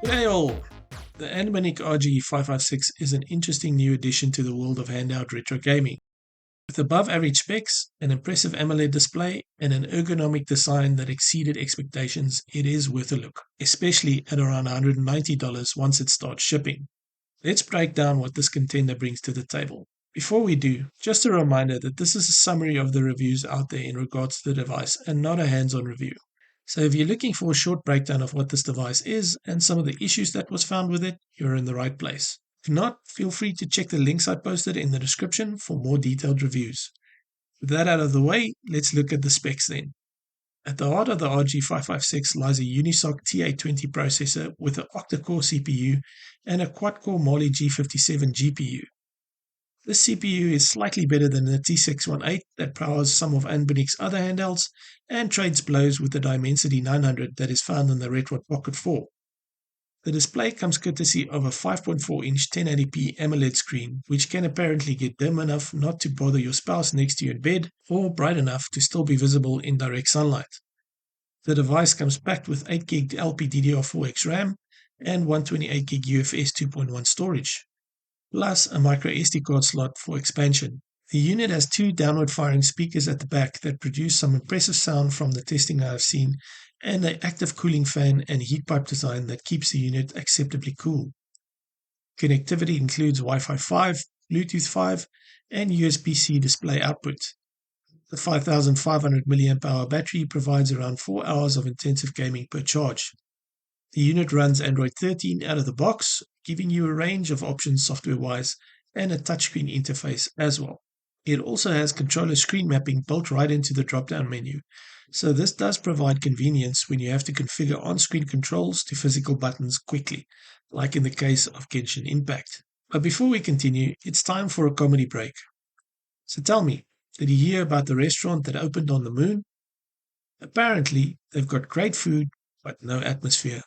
G'day all! The Anbernic RG556 is an interesting new addition to the world of handheld retro gaming. With above average specs, an impressive AMOLED display, and an ergonomic design that exceeded expectations, it is worth a look, especially at around $190 once it starts shipping. Let's break down what this contender brings to the table. Before we do, just a reminder that this is a summary of the reviews out there in regards to the device and not a hands-on review. So if you're looking for a short breakdown of what this device is and some of the issues that was found with it, you're in the right place. If not, feel free to check the links I posted in the description for more detailed reviews. With that out of the way, let's look at the specs then. At the heart of the RG556 lies a Unisoc T820 processor with an octa-core CPU and a quad-core Mali G57 GPU. This CPU is slightly better than the T618 that powers some of Anbernic's other handhelds and trades blows with the Dimensity 900 that is found in the Retroid Pocket 4. The display comes courtesy of a 5.4-inch 1080p AMOLED screen, which can apparently get dim enough not to bother your spouse next to you in bed, or bright enough to still be visible in direct sunlight. The device comes packed with 8GB LPDDR4X RAM and 128GB UFS 2.1 storage, plus a microSD card slot for expansion. The unit has two downward-firing speakers at the back that produce some impressive sound from the testing I have seen, and an active cooling fan and heat pipe design that keeps the unit acceptably cool. Connectivity includes Wi-Fi 5, Bluetooth 5, and USB-C display output. The 5500 mAh battery provides around 4 hours of intensive gaming per charge. The unit runs Android 13 out of the box, giving you a range of options software-wise and a touchscreen interface as well. It also has controller screen mapping built right into the drop-down menu, so this does provide convenience when you have to configure on-screen controls to physical buttons quickly, like in the case of Genshin Impact. But before we continue, it's time for a comedy break. So tell me, did you hear about the restaurant that opened on the moon? Apparently, they've got great food, but no atmosphere.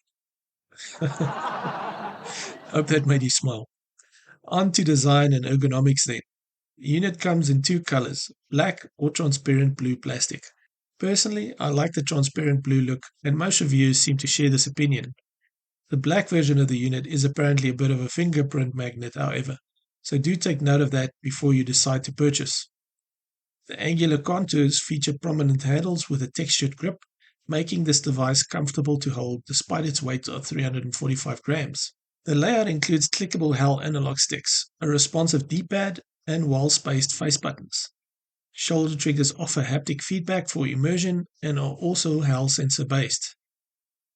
Hope that made you smile. On to design and ergonomics then. The unit comes in two colors, black or transparent blue plastic. Personally, I like the transparent blue look, and most reviewers seem to share this opinion. The black version of the unit is apparently a bit of a fingerprint magnet, however, so do take note of that before you decide to purchase. The angular contours feature prominent handles with a textured grip, making this device comfortable to hold despite its weight of 345 grams. The layout includes clickable HAL analog sticks, a responsive D-pad, and well-spaced face buttons. Shoulder triggers offer haptic feedback for immersion and are also HAL sensor based.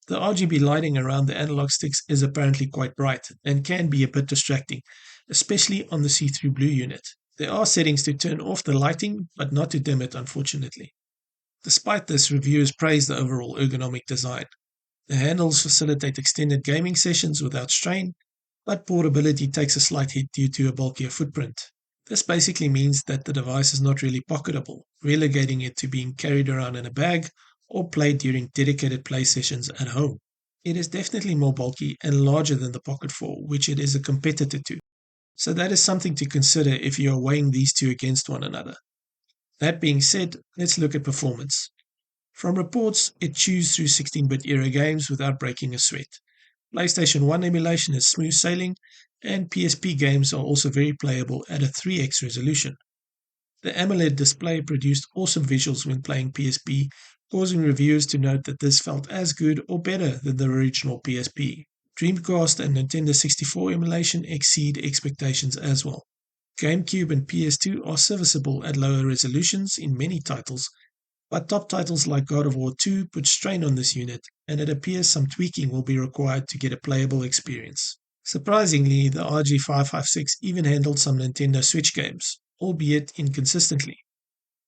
The RGB lighting around the analog sticks is apparently quite bright and can be a bit distracting, especially on the see-through blue unit. There are settings to turn off the lighting, but not to dim it, unfortunately. Despite this, reviewers praise the overall ergonomic design. The handles facilitate extended gaming sessions without strain, but portability takes a slight hit due to a bulkier footprint. This basically means that the device is not really pocketable, relegating it to being carried around in a bag or played during dedicated play sessions at home. It is definitely more bulky and larger than the Pocket 4, which it is a competitor to. So that is something to consider if you are weighing these two against one another. That being said, let's look at performance. From reports, it chews through 16-bit era games without breaking a sweat. PlayStation 1 emulation is smooth sailing, and PSP games are also very playable at a 3x resolution. The AMOLED display produced awesome visuals when playing PSP, causing reviewers to note that this felt as good or better than the original PSP. Dreamcast and Nintendo 64 emulation exceed expectations as well. GameCube and PS2 are serviceable at lower resolutions in many titles, but top titles like God of War 2 put strain on this unit, and it appears some tweaking will be required to get a playable experience. Surprisingly, the RG556 even handled some Nintendo Switch games, albeit inconsistently.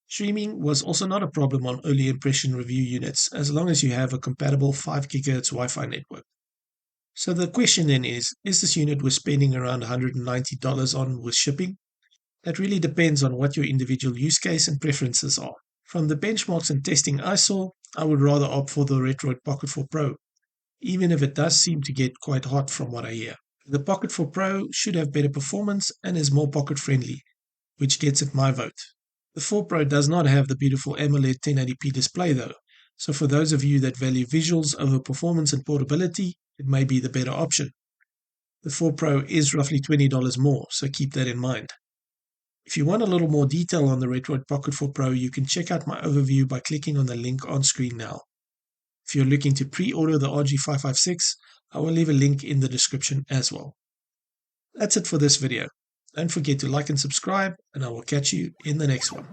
Streaming was also not a problem on early impression review units as long as you have a compatible 5 GHz Wi-Fi network. So the question then is this unit worth spending around $190 on with shipping? That really depends on what your individual use case and preferences are. From the benchmarks and testing I saw, I would rather opt for the Retroid Pocket 4 Pro, even if it does seem to get quite hot from what I hear. The Pocket 4 Pro should have better performance and is more pocket-friendly, which gets it my vote. The 4 Pro does not have the beautiful AMOLED 1080p display though, So for those of you that value visuals over performance and portability, it may be the better option. The 4 Pro is roughly $20 more, so keep that in mind. If you want a little more detail on the Retroid Pocket 4 Pro, you can check out my overview by clicking on the link on screen now. If you're looking to pre-order the RG556, I will leave a link in the description as well. That's it for this video. Don't forget to like and subscribe, and I will catch you in the next one.